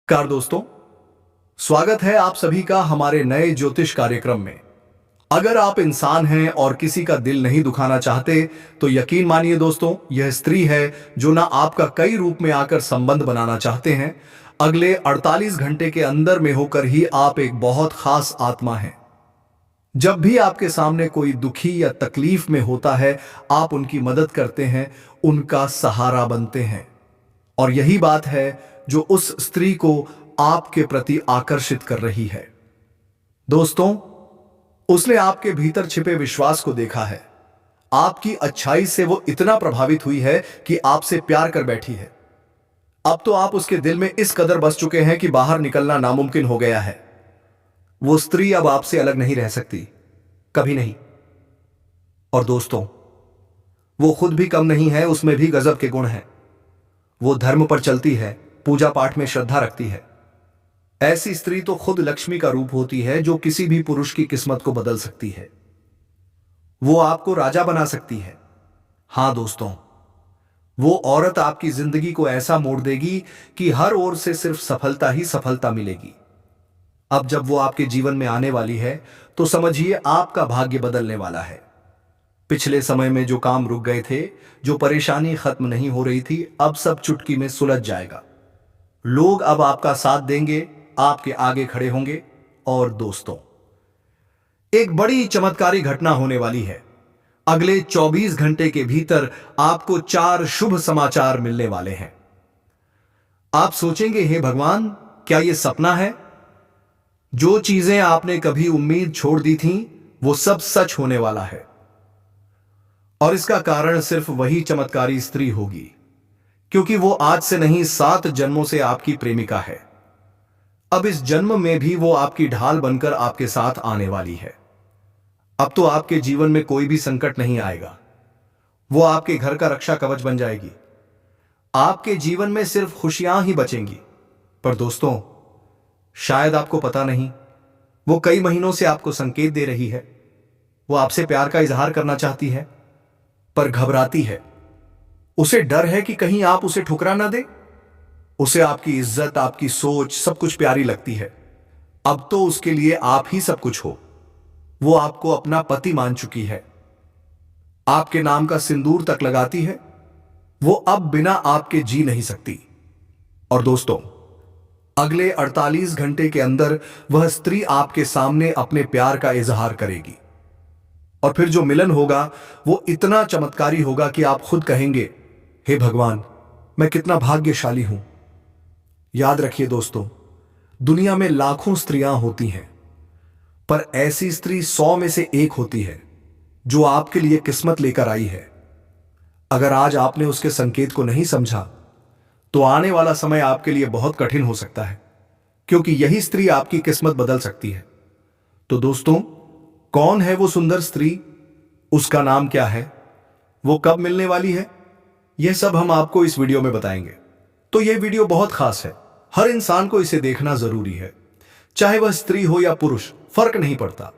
Car दोस्तों, स्वागत है आप सभी का हमारे नए ज्योतिष कार्यक्रम में। अगर आप इंसान हैं और किसी का दिल नहीं दुखाना चाहते तो यकीन मानिए दोस्तों, यह स्त्री है जो ना आपका कई रूप में आकर संबंध बनाना चाहते हैं। अगले 48 घंटे के अंदर में होकर ही आप एक बहुत खास आत्मा हैं। जब भी आपके सामने कोई दुखी या तकलीफ में होता है, आप उनकी मदद करते हैं, उनका सहारा बनते हैं। और यही बात है जो उस स्त्री को आपके प्रति आकर्षित कर रही है। दोस्तों, उसने आपके भीतर छिपे विश्वास को देखा है। आपकी अच्छाई से वो इतना प्रभावित हुई है कि आपसे प्यार कर बैठी है। अब तो आप उसके दिल में इस कदर बस चुके हैं कि बाहर निकलना नामुमकिन हो गया है। वो स्त्री अब आपसे अलग नहीं रह सकती, कभी नहीं। और दोस्तों, वो खुद भी कम नहीं है, उसमें भी गजब के गुण हैं। वो धर्म पर चलती है, पूजा पाठ में श्रद्धा रखती है। ऐसी स्त्री तो खुद लक्ष्मी का रूप होती है जो किसी भी पुरुष की किस्मत को बदल सकती है। वो आपको राजा बना सकती है। हां दोस्तों, वो औरत आपकी जिंदगी को ऐसा मोड़ देगी कि हर ओर से सिर्फ सफलता ही सफलता मिलेगी। अब जब वो आपके जीवन में आने वाली है तो समझिए आपका भाग्य बदलने वाला है। पिछले समय में जो काम रुक गए थे, जो परेशानी खत्म नहीं हो रही थी, अब सब चुटकी में सुलझ जाएगा। लोग अब आपका साथ देंगे, आपके आगे खड़े होंगे। और दोस्तों, एक बड़ी चमत्कारी घटना होने वाली है। अगले 24 घंटे के भीतर आपको 4 शुभ समाचार मिलने वाले हैं। आप सोचेंगे, हे भगवान, क्या यह सपना है? जो चीजें आपने कभी उम्मीद छोड़ दी थीं, वो सब सच होने वाला है। और इसका कारण सिर्फ वही चमत्कारी स्त्री होगी, क्योंकि वो आज से नहीं 7 जन्मों से आपकी प्रेमिका है। अब इस जन्म में भी वो आपकी ढाल बनकर आपके साथ आने वाली है। अब तो आपके जीवन में कोई भी संकट नहीं आएगा। वो आपके घर का रक्षा कवच बन जाएगी। आपके जीवन में सिर्फ खुशियां ही बचेंगी। पर दोस्तों, शायद आपको पता नहीं, वो कई महीनों से आपको संकेत दे रही है। वो आपसे प्यार का इजहार करना चाहती है, पर घबराती है। उसे डर है कि कहीं आप उसे ठुकरा ना दे। उसे आपकी इज्जत, आपकी सोच, सब कुछ प्यारी लगती है। अब तो उसके लिए आप ही सब कुछ हो। वो आपको अपना पति मान चुकी है, आपके नाम का सिंदूर तक लगाती है। वो अब बिना आपके जी नहीं सकती। और दोस्तों, अगले 48 घंटे के अंदर वह स्त्री आपके सामने अपने प्यार का इजहार करेगी। और फिर जो मिलन होगा वो इतना चमत्कारी होगा कि आप खुद कहेंगे, हे भगवान, मैं कितना भाग्यशाली हूं। याद रखिए दोस्तों, दुनिया में लाखों स्त्रियां होती हैं, पर ऐसी स्त्री 100 में से एक होती है जो आपके लिए किस्मत लेकर आई है। अगर आज आपने उसके संकेत को नहीं समझा तो आने वाला समय आपके लिए बहुत कठिन हो सकता है, क्योंकि यही स्त्री आपकी किस्मत बदल सकती है। तो दोस्तों, कौन है वो सुंदर स्त्री? उसका नाम क्या है? वो कब मिलने वाली है? यह सब हम आपको इस वीडियो में बताएंगे। तो यह वीडियो बहुत खास है। हर इंसान को इसे देखना जरूरी है, चाहे वह स्त्री हो या पुरुष, फर्क नहीं पड़ता।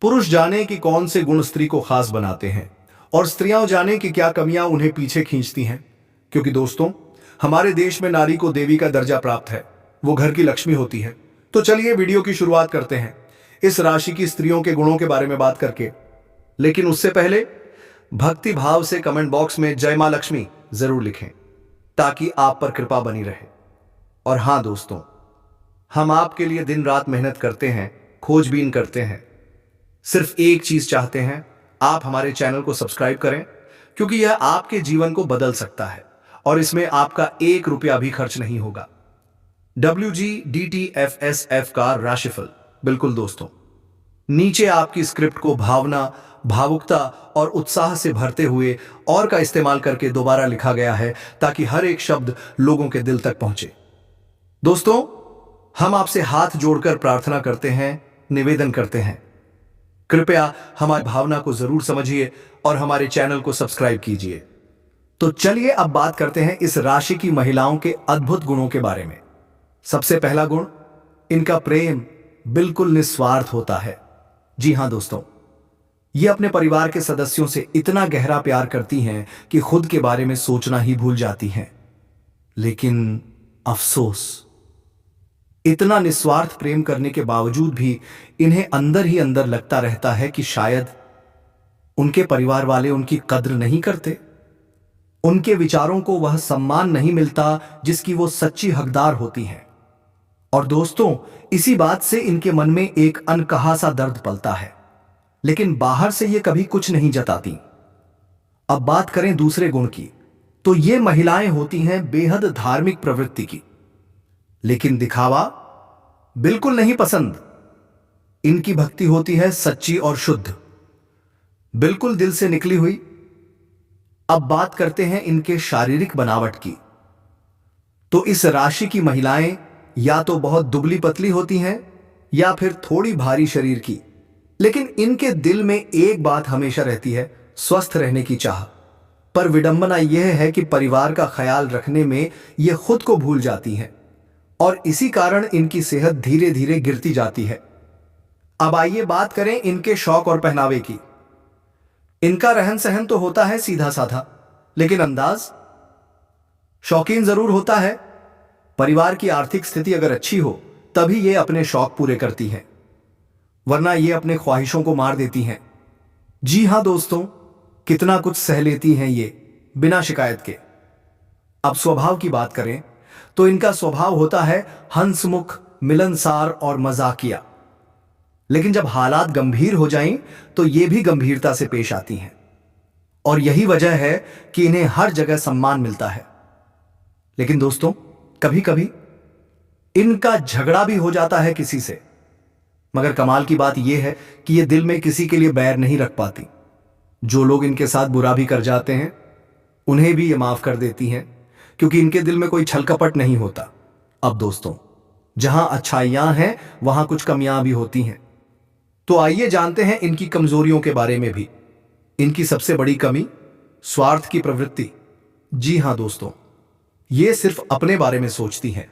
पुरुष जाने कि कौन से गुण स्त्री को खास बनाते हैं, और स्त्रियां जाने कि क्या कमियां उन्हें पीछे खींचती हैं। क्योंकि दोस्तों, हमारे देश में नारी को देवी का दर्जा प्राप्त है। वो घर की लक्ष्मी होती है। तो चलिए वीडियो की शुरुआत करते हैं इस राशि की स्त्रियों के गुणों के बारे में बात करके। लेकिन उससे पहले भक्ति भाव से कमेंट बॉक्स में जय मां लक्ष्मी जरूर लिखें, ताकि आप पर कृपा बनी रहे। और हां दोस्तों, हम आपके लिए दिन रात मेहनत करते हैं, खोजबीन करते हैं। सिर्फ एक चीज चाहते हैं, आप हमारे चैनल को सब्सक्राइब करें, क्योंकि यह आपके जीवन को बदल सकता है और इसमें आपका 1 रुपया भी खर्च नहीं होगा। WGDTFSF का राशिफल, बिल्कुल दोस्तों। नीचे आपकी स्क्रिप्ट को भावना, भावुकता और उत्साह से भरते हुए और का इस्तेमाल करके दोबारा लिखा गया है, ताकि हर एक शब्द लोगों के दिल तक पहुंचे। दोस्तों, हम आपसे हाथ जोड़कर प्रार्थना करते हैं, निवेदन करते हैं, कृपया हमारी भावना को जरूर समझिए और हमारे चैनल को सब्सक्राइब कीजिए। तो चलिए अब बात करते हैं इस राशि की महिलाओं के अद्भुत गुणों के बारे में। सबसे पहला गुण, इनका प्रेम बिल्कुल निस्वार्थ होता है। जी हां दोस्तों, ये अपने परिवार के सदस्यों से इतना गहरा प्यार करती हैं कि खुद के बारे में सोचना ही भूल जाती हैं। लेकिन अफसोस, इतना निस्वार्थ प्रेम करने के बावजूद भी इन्हें अंदर ही अंदर लगता रहता है कि शायद उनके परिवार वाले उनकी कद्र नहीं करते, उनके विचारों को वह सम्मान नहीं मिलता जिसकी वो सच्ची हकदार होती हैं। और दोस्तों, इसी बात से इनके मन में एक अनकहा सा दर्द पलता है, लेकिन बाहर से ये कभी कुछ नहीं जताती। अब बात करें दूसरे गुण की, तो ये महिलाएं होती हैं बेहद धार्मिक प्रवृत्ति की, लेकिन दिखावा बिल्कुल नहीं पसंद। इनकी भक्ति होती है सच्ची और शुद्ध, बिल्कुल दिल से निकली हुई। अब बात करते हैं इनके शारीरिक बनावट की, तो इस राशि की महिलाएं या तो बहुत दुबली पतली होती हैं या फिर थोड़ी भारी शरीर की, लेकिन इनके दिल में एक बात हमेशा रहती है, स्वस्थ रहने की चाह। पर विडंबना यह है कि परिवार का ख्याल रखने में ये खुद को भूल जाती हैं और इसी कारण इनकी सेहत धीरे धीरे गिरती जाती है। अब आइए बात करें इनके शौक और पहनावे की। इनका रहन सहन तो होता है सीधा साधा, लेकिन अंदाज शौकीन जरूर होता है। परिवार की आर्थिक स्थिति अगर अच्छी हो तभी ये अपने शौक पूरे करती हैं, वरना ये अपने ख्वाहिशों को मार देती हैं। जी हां दोस्तों, कितना कुछ सह लेती हैं ये बिना शिकायत के। अब स्वभाव की बात करें तो इनका स्वभाव होता है हंसमुख, मिलनसार और मजाकिया, लेकिन जब हालात गंभीर हो जाएं तो ये भी गंभीरता से पेश आती हैं। और यही वजह है कि इन्हें हर जगह सम्मान मिलता है। लेकिन दोस्तों, कभी कभी इनका झगड़ा भी हो जाता है किसी से, मगर कमाल की बात यह है कि ये दिल में किसी के लिए बैर नहीं रख पाती। जो लोग इनके साथ बुरा भी कर जाते हैं उन्हें भी ये माफ कर देती हैं, क्योंकि इनके दिल में कोई छल कपट नहीं होता। अब दोस्तों, जहां अच्छाइयां हैं वहां कुछ कमियां भी होती हैं, तो आइए जानते हैं इनकी कमजोरियों के बारे में भी। इनकी सबसे बड़ी कमी स्वार्थ की प्रवृत्ति। जी हां दोस्तों, ये सिर्फ अपने बारे में सोचती हैं,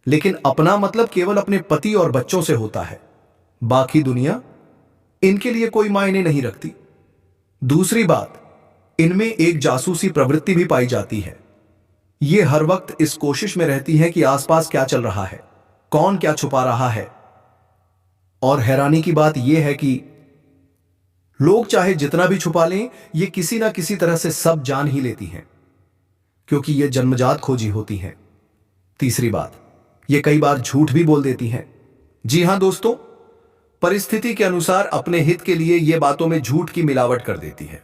लेकिन अपना मतलब केवल अपने पति और बच्चों से होता है, बाकी दुनिया इनके लिए कोई मायने नहीं रखती। दूसरी बात, इनमें एक जासूसी प्रवृत्ति भी पाई जाती है। ये हर वक्त इस कोशिश में रहती है कि आसपास क्या चल रहा है, कौन क्या छुपा रहा है। और हैरानी की बात यह है कि लोग चाहे जितना भी छुपा लें, ये किसी ना किसी तरह से सब जान ही लेती हैं, क्योंकि ये जन्मजात खोजी होती हैं। तीसरी बात, ये कई बार झूठ भी बोल देती हैं। जी हां दोस्तों, परिस्थिति के अनुसार अपने हित के लिए ये बातों में झूठ की मिलावट कर देती है।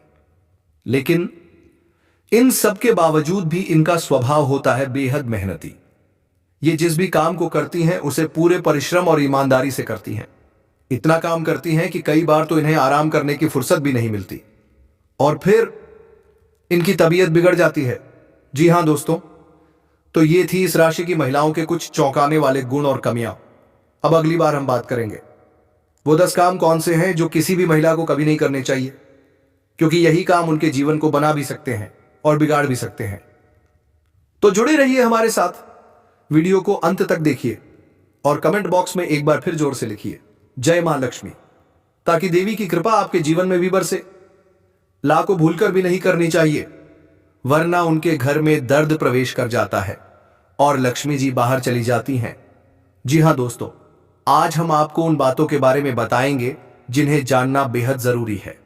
लेकिन इन सब के बावजूद भी इनका स्वभाव होता है बेहद मेहनती। ये जिस भी काम को करती हैं उसे पूरे परिश्रम और ईमानदारी से करती हैं। इतना काम करती हैं कि कई बार तो इन्हें आराम करने की फुर्सत भी नहीं मिलती, और फिर इनकी तबीयत बिगड़ जाती है। जी हां दोस्तों, तो ये थी इस राशि की महिलाओं के कुछ चौंकाने वाले गुण और कमियां। अब अगली बार हम बात करेंगे वो 10 काम कौन से हैं जो किसी भी महिला को कभी नहीं करने चाहिए, क्योंकि यही काम उनके जीवन को बना भी सकते हैं और बिगाड़ भी सकते हैं। तो जुड़े रहिए हमारे साथ, वीडियो को अंत तक देखिए और कमेंट बॉक्स में एक बार फिर जोर से लिखिए जय मां लक्ष्मी, ताकि देवी की कृपा आपके जीवन में भी बरसे। ला को भूलकर भी नहीं करनी चाहिए, वरना उनके घर में दर्द प्रवेश कर जाता है और लक्ष्मी जी बाहर चली जाती हैं। जी हां दोस्तों, आज हम आपको उन बातों के बारे में बताएंगे जिन्हें जानना बेहद जरूरी है।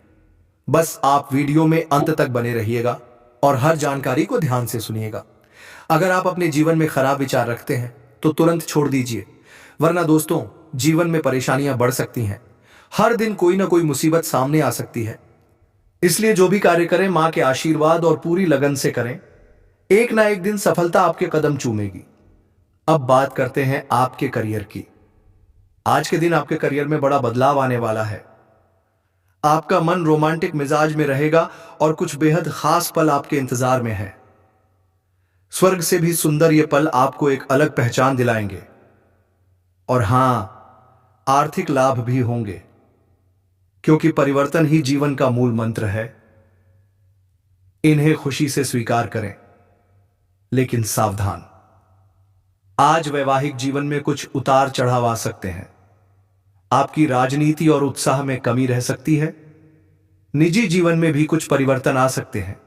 बस आप वीडियो में अंत तक बने रहिएगा और हर जानकारी को ध्यान से सुनिएगा। अगर आप अपने जीवन में खराब विचार रखते हैं तो तुरंत छोड़ दीजिए, वरना दोस्तों जीवन में परेशानियां बढ़ सकती हैं। हर दिन कोई ना कोई मुसीबत सामने आ सकती है, इसलिए जो भी कार्य करें मां के आशीर्वाद और पूरी लगन से करें। एक ना एक दिन सफलता आपके कदम चूमेगी। अब बात करते हैं आपके करियर की। आज के दिन आपके करियर में बड़ा बदलाव आने वाला है। आपका मन रोमांटिक मिजाज में रहेगा और कुछ बेहद खास पल आपके इंतजार में है। स्वर्ग से भी सुंदर ये पल आपको एक अलग पहचान दिलाएंगे। और हां, आर्थिक लाभ भी होंगे, क्योंकि परिवर्तन ही जीवन का मूल मंत्र है। इन्हें खुशी से स्वीकार करें, लेकिन सावधान, आज वैवाहिक जीवन में कुछ उतार चढ़ाव आ सकते हैं। आपकी राजनीति और उत्साह में कमी रह सकती है। निजी जीवन में भी कुछ परिवर्तन आ सकते हैं।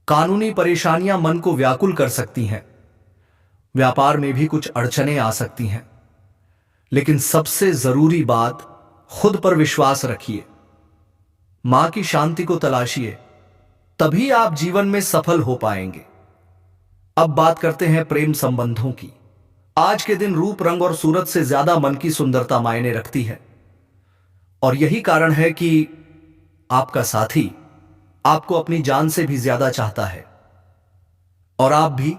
कानूनी परेशानियां मन को व्याकुल कर सकती हैं। व्यापार में भी कुछ अड़चनें आ सकती हैं। लेकिन सबसे जरूरी बात, खुद पर विश्वास रखिए। मां की शांति को तलाशिए, तभी आप जीवन में सफल हो पाएंगे। अब बात करते हैं प्रेम संबंधों की। आज के दिन रूप, रंग और सूरत से ज्यादा मन की सुंदरता मायने रखती है। और यही कारण है कि आपका साथी आपको अपनी जान से भी ज्यादा चाहता है और आप भी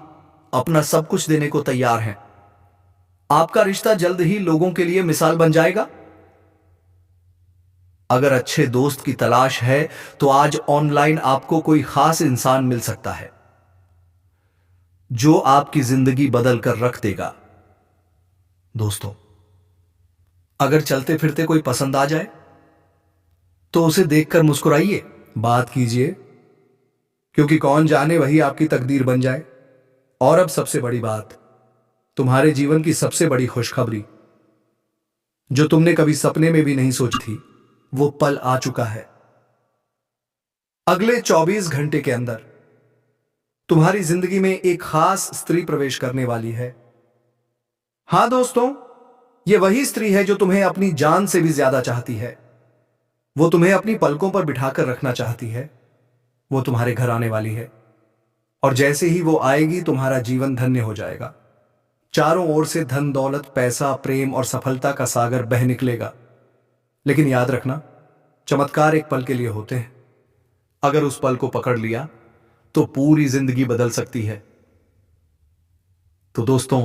अपना सब कुछ देने को तैयार हैं। आपका रिश्ता जल्द ही लोगों के लिए मिसाल बन जाएगा। अगर अच्छे दोस्त की तलाश है तो आज ऑनलाइन आपको कोई खास इंसान मिल सकता है जो आपकी जिंदगी बदल कर रख देगा। दोस्तों, अगर चलते फिरते कोई पसंद आ जाए तो उसे देखकर मुस्कुराइए, बात कीजिए, क्योंकि कौन जाने वही आपकी तकदीर बन जाए। और अब सबसे बड़ी बात, तुम्हारे जीवन की सबसे बड़ी खुशखबरी, जो तुमने कभी सपने में भी नहीं सोची थी, वो पल आ चुका है। अगले 24 घंटे के अंदर तुम्हारी जिंदगी में एक खास स्त्री प्रवेश करने वाली है। हां दोस्तों, ये वही स्त्री है जो तुम्हें अपनी जान से भी ज्यादा चाहती है। वो तुम्हें अपनी पलकों पर बिठाकर रखना चाहती है। वो तुम्हारे घर आने वाली है और जैसे ही वो आएगी तुम्हारा जीवन धन्य हो जाएगा। चारों ओर से धन, दौलत, पैसा, प्रेम और सफलता का सागर बह निकलेगा। लेकिन याद रखना, चमत्कार एक पल के लिए होते हैं। अगर उस पल को पकड़ लिया तो पूरी जिंदगी बदल सकती है। तो दोस्तों,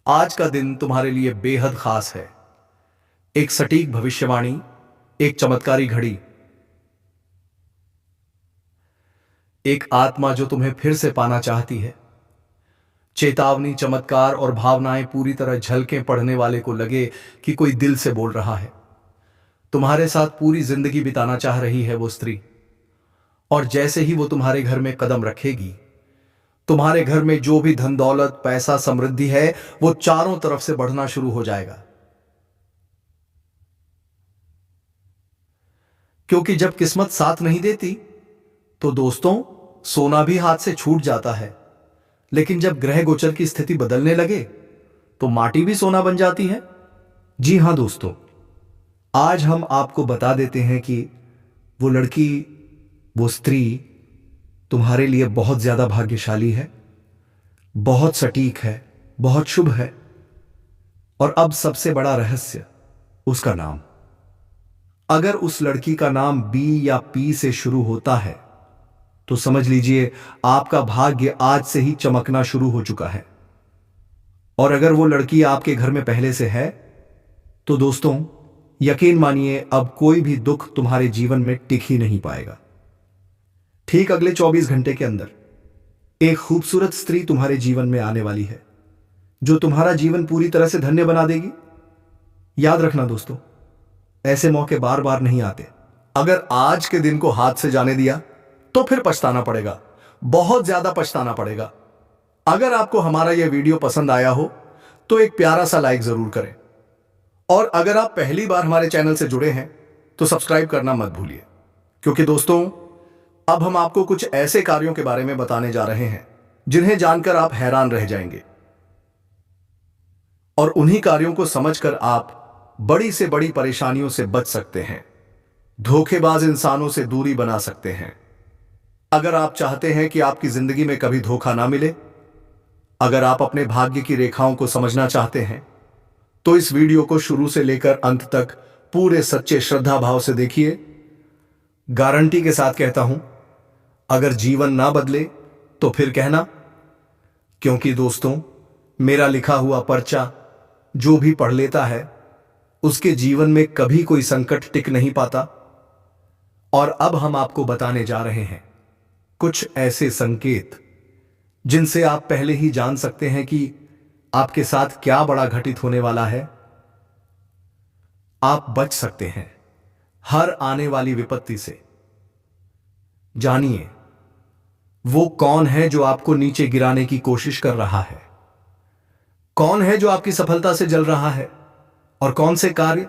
आज का दिन तुम्हारे लिए बेहद खास है। एक सटीक भविष्यवाणी, एक चमत्कारी घड़ी, एक आत्मा जो तुम्हें फिर से पाना चाहती है। चेतावनी, चमत्कार और भावनाएं पूरी तरह झलकें पढ़ने वाले को लगे कि कोई दिल से बोल रहा है। तुम्हारे साथ पूरी जिंदगी बिताना चाह रही है वो स्त्री। और जैसे ही वो तुम्हारे घर में कदम रखेगी, तुम्हारे घर में जो भी धन, दौलत, पैसा, समृद्धि है, वो चारों तरफ से बढ़ना शुरू हो जाएगा। क्योंकि जब किस्मत साथ नहीं देती तो दोस्तों, सोना भी हाथ से छूट जाता है। लेकिन जब ग्रह गोचर की स्थिति बदलने लगे तो माटी भी सोना बन जाती है। जी हां दोस्तों, आज हम आपको बता देते हैं कि वो लड़की, वो स्त्री तुम्हारे लिए बहुत ज्यादा भाग्यशाली है, बहुत सटीक है, बहुत शुभ है। और अब सबसे बड़ा रहस्य, उसका नाम। अगर उस लड़की का नाम बी या पी से शुरू होता है तो समझ लीजिए आपका भाग्य आज से ही चमकना शुरू हो चुका है। और अगर वो लड़की आपके घर में पहले से है तो दोस्तों, यकीन मानिए अब कोई भी दुख तुम्हारे जीवन में टिक ही नहीं पाएगा। ठीक अगले 24 घंटे के अंदर एक खूबसूरत स्त्री तुम्हारे जीवन में आने वाली है जो तुम्हारा जीवन पूरी तरह से धन्य बना देगी। याद रखना दोस्तों, ऐसे मौके बार बार नहीं आते। अगर आज के दिन को हाथ से जाने दिया तो फिर पछताना पड़ेगा, बहुत ज्यादा पछताना पड़ेगा। अगर आपको हमारा यह वीडियो पसंद आया हो तो एक प्यारा सा लाइक जरूर करें। और अगर आप पहली बार हमारे चैनल से जुड़े हैं तो सब्सक्राइब करना मत भूलिए, क्योंकि दोस्तों अब हम आपको कुछ ऐसे कार्यों के बारे में बताने जा रहे हैं जिन्हें जानकर आप हैरान रह जाएंगे। और उन्हीं कार्यों को समझकर आप बड़ी से बड़ी परेशानियों से बच सकते हैं, धोखेबाज इंसानों से दूरी बना सकते हैं। अगर आप चाहते हैं कि आपकी जिंदगी में कभी धोखा ना मिले, अगर आप अपने भाग्य की रेखाओं को समझना चाहते हैं, तो इस वीडियो को शुरू से लेकर अंत तक पूरे सच्चे श्रद्धा भाव से देखिए। गारंटी के साथ कहता हूं, अगर जीवन ना बदले तो फिर कहना, क्योंकि दोस्तों मेरा लिखा हुआ पर्चा जो भी पढ़ लेता है उसके जीवन में कभी कोई संकट टिक नहीं पाता। और अब हम आपको बताने जा रहे हैं कुछ ऐसे संकेत जिनसे आप पहले ही जान सकते हैं कि आपके साथ क्या बड़ा घटित होने वाला है। आप बच सकते हैं हर आने वाली विपत्ति से। जानिए वो कौन है जो आपको नीचे गिराने की कोशिश कर रहा है, कौन है जो आपकी सफलता से जल रहा है, और कौन से कार्य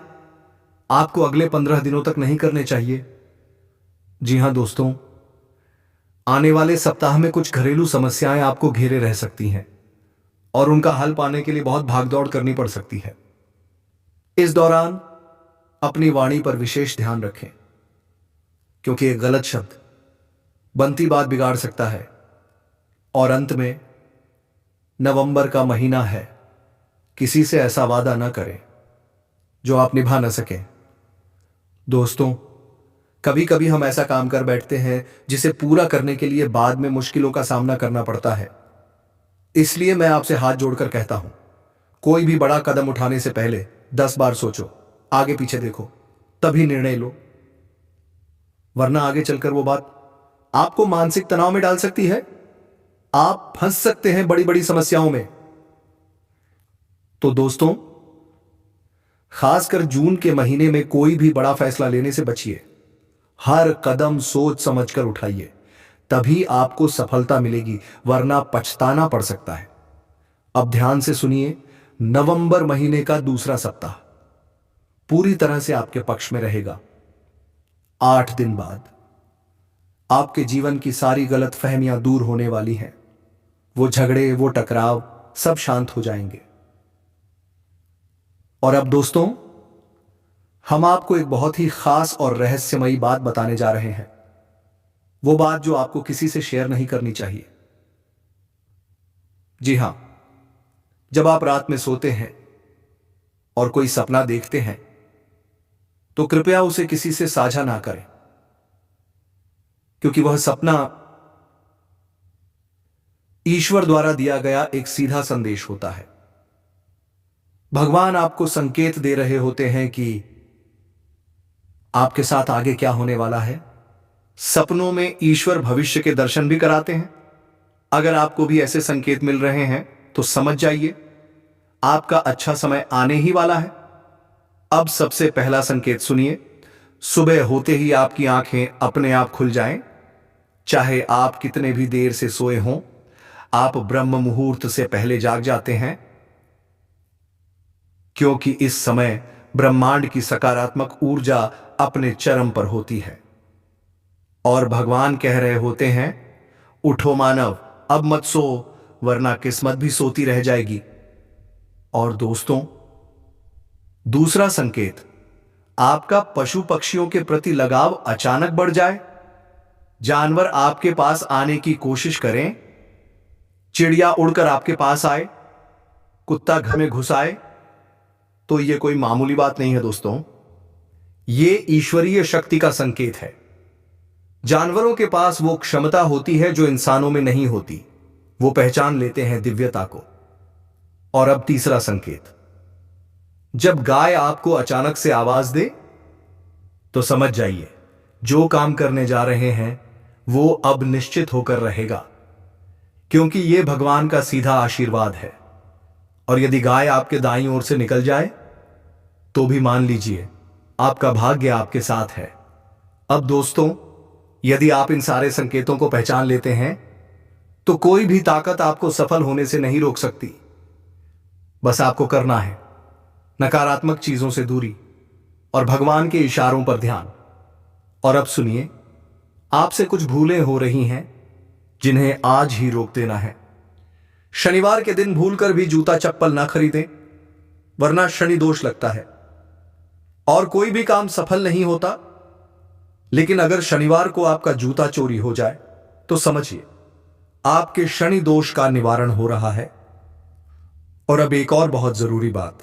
आपको अगले 15 दिनों तक नहीं करने चाहिए। जी हां दोस्तों, आने वाले सप्ताह में कुछ घरेलू समस्याएं आपको घेरे रह सकती हैं और उनका हल पाने के लिए बहुत भागदौड़ करनी पड़ सकती है। इस दौरान अपनी वाणी पर विशेष ध्यान रखें, क्योंकि एक गलत शब्द बनती बात बिगाड़ सकता है। और अंत में, नवंबर का महीना है, किसी से ऐसा वादा न करें जो आप निभा न सकें। दोस्तों, कभी कभी हम ऐसा काम कर बैठते हैं जिसे पूरा करने के लिए बाद में मुश्किलों का सामना करना पड़ता है। इसलिए मैं आपसे हाथ जोड़कर कहता हूं, कोई भी बड़ा कदम उठाने से पहले 10 बार सोचो, आगे पीछे देखो, तभी निर्णय लो। वरना आगे चलकर वो बात आपको मानसिक तनाव में डाल सकती है। आप फंस सकते हैं बड़ी बड़ी समस्याओं में। तो दोस्तों, खासकर जून के महीने में कोई भी बड़ा फैसला लेने से बचिए। हर कदम सोच समझकर उठाइए, तभी आपको सफलता मिलेगी, वरना पछताना पड़ सकता है। अब ध्यान से सुनिए, नवंबर महीने का दूसरा सप्ताह पूरी तरह से आपके पक्ष में रहेगा। 8 दिन बाद आपके जीवन की सारी गलतफहमियां दूर होने वाली हैं। वो झगड़े, वो टकराव सब शांत हो जाएंगे। और अब दोस्तों, हम आपको एक बहुत ही खास और रहस्यमयी बात बताने जा रहे हैं। वो बात जो आपको किसी से शेयर नहीं करनी चाहिए। जी हां, जब आप रात में सोते हैं और कोई सपना देखते हैं, तो कृपया उसे किसी से साझा ना करें, क्योंकि वह सपना ईश्वर द्वारा दिया गया एक सीधा संदेश होता है। भगवान आपको संकेत दे रहे होते हैं कि आपके साथ आगे क्या होने वाला है। सपनों में ईश्वर भविष्य के दर्शन भी कराते हैं। अगर आपको भी ऐसे संकेत मिल रहे हैं तो समझ जाइए, आपका अच्छा समय आने ही वाला है। अब सबसे पहला संकेत सुनिए। सुबह होते ही आपकी आंखें अपने आप खुल जाएं, चाहे आप कितने भी देर से सोए हों। आप ब्रह्म मुहूर्त से पहले जाग जाते हैं, क्योंकि इस समय ब्रह्मांड की सकारात्मक ऊर्जा अपने चरम पर होती है और भगवान कह रहे होते हैं, उठो मानव, अब मत सो, वरना किस्मत भी सोती रह जाएगी। और दोस्तों, दूसरा संकेत, आपका पशु पक्षियों के प्रति लगाव अचानक बढ़ जाए। जानवर आपके पास आने की कोशिश करें, चिड़िया उड़कर आपके पास आए, कुत्ता घर में घुस आए, तो यह कोई मामूली बात नहीं है दोस्तों। यह ईश्वरीय शक्ति का संकेत है। जानवरों के पास वो क्षमता होती है जो इंसानों में नहीं होती। वो पहचान लेते हैं दिव्यता को। और अब तीसरा संकेत, जब गाय आपको अचानक से आवाज दे, तो समझ जाइए जो काम करने जा रहे हैं वो अब निश्चित होकर रहेगा, क्योंकि यह भगवान का सीधा आशीर्वाद है। और यदि गाय आपके दाईं ओर से निकल जाए, तो भी मान लीजिए आपका भाग्य आपके साथ है। अब दोस्तों, यदि आप इन सारे संकेतों को पहचान लेते हैं, तो कोई भी ताकत आपको सफल होने से नहीं रोक सकती। बस आपको करना है नकारात्मक चीजों से दूरी और भगवान के इशारों पर ध्यान। और अब सुनिए, आपसे कुछ भूलें हो रही हैं जिन्हें आज ही रोक देना है। शनिवार के दिन भूलकर भी जूता चप्पल ना खरीदें, वरना शनि दोष लगता है और कोई भी काम सफल नहीं होता। लेकिन अगर शनिवार को आपका जूता चोरी हो जाए, तो समझिए आपके शनि दोष का निवारण हो रहा है। और अब एक और बहुत जरूरी बात,